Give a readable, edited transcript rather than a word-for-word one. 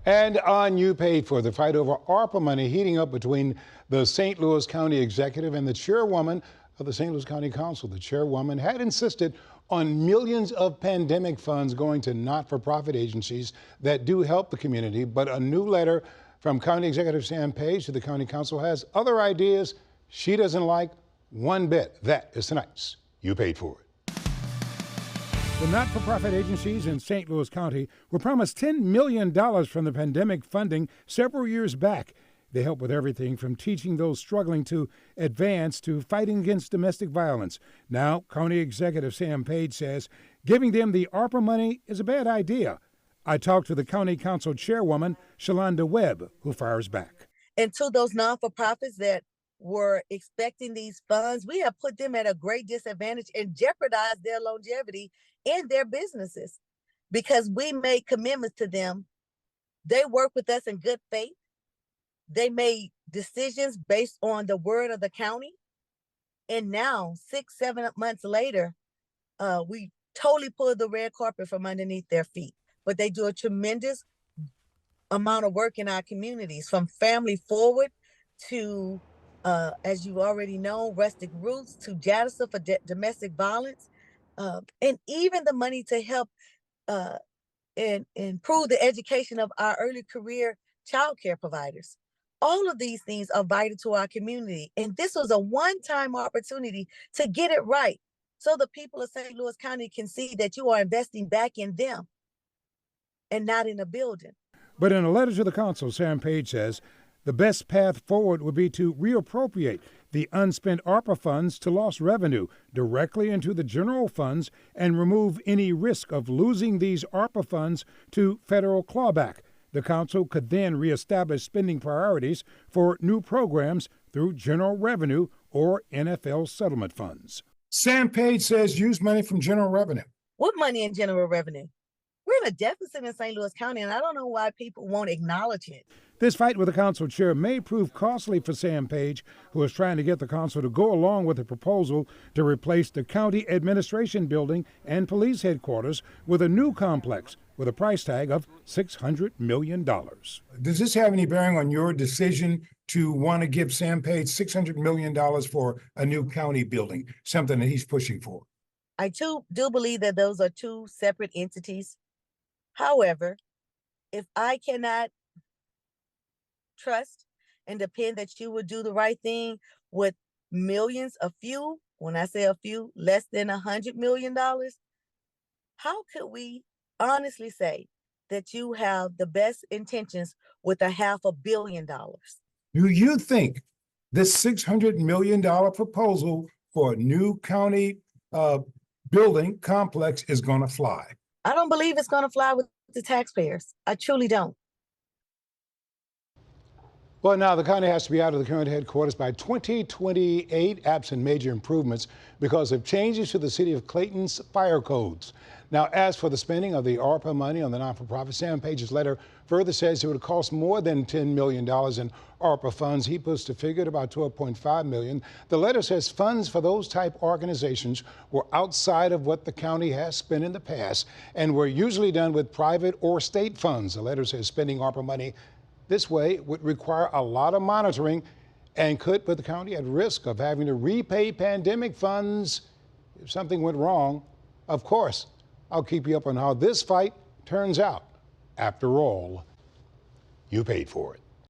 And on You Paid For, the fight over ARPA money heating up between the St. Louis County executive and the chairwoman of the St. Louis County Council. The chairwoman had insisted on millions of pandemic funds going to not-for-profit agencies that do help the community. But a new letter from County Executive Sam Page to the County Council has other ideas she doesn't like one bit. That is tonight's You Paid For It. The not-for-profit agencies in St. Louis County were promised $10 million from the pandemic funding several years back. They help with everything from teaching those struggling to advance to fighting against domestic violence. Now, County Executive Sam Page says giving them the ARPA money is a bad idea. I talked to the County Council Chairwoman, Shalonda Webb, who fires back. And to those non-for-profits that were expecting these funds, we have put them at a great disadvantage and jeopardized their longevity in their businesses because we made commitments to them. They work with us in good faith. They made decisions based on the word of the county. And now, 6-7 months later, we totally pulled the red carpet from underneath their feet. But they do a tremendous amount of work in our communities, from Family Forward to, as you already know, Rustic Roots to JADISA for domestic violence. And even the money to help and improve the education of our early career child care providers. All of these things are vital to our community. And this was a one-time opportunity to get it right so the people of St. Louis County can see that you are investing back in them and not in a building. But in a letter to the council, Sam Page says the best path forward would be to reappropriate the unspent ARPA funds to lost revenue directly into the general funds and remove any risk of losing these ARPA funds to federal clawback. The council could then reestablish spending priorities for new programs through general revenue or NFL settlement funds. Sam Page says use money from general revenue. What money in general revenue? We're in a deficit in St. Louis County, and I don't know why people won't acknowledge it. This fight with the council chair may prove costly for Sam Page, who is trying to get the council to go along with a proposal to replace the county administration building and police headquarters with a new complex with a price tag of $600 million. Does this have any bearing on your decision to want to give Sam Page $600 million for a new county building, something that he's pushing for? I too do believe that those are two separate entities. However, if I cannot trust and depend that you would do the right thing with millions, a few, when I say a few, less than $100 million, how could we honestly say that you have the best intentions with $500 million? Do you think this $600 million proposal for a new county building complex is going to fly? I don't believe it's going to fly with the taxpayers. I truly don't. Well, now the county has to be out of the current headquarters by 2028, absent major improvements because of changes to the city of Clayton's fire codes. Now, as for the spending of the ARPA money on the not-for-profit, Sam Page's letter further says it would cost more than $10 million in ARPA funds. He puts the figure at about $12.5 million. The letter says funds for those type organizations were outside of what the county has spent in the past and were usually done with private or state funds. The letter says spending ARPA money this way would require a lot of monitoring and could put the county at risk of having to repay pandemic funds if something went wrong. Of course, I'll keep you up on how this fight turns out. After all, you paid for it.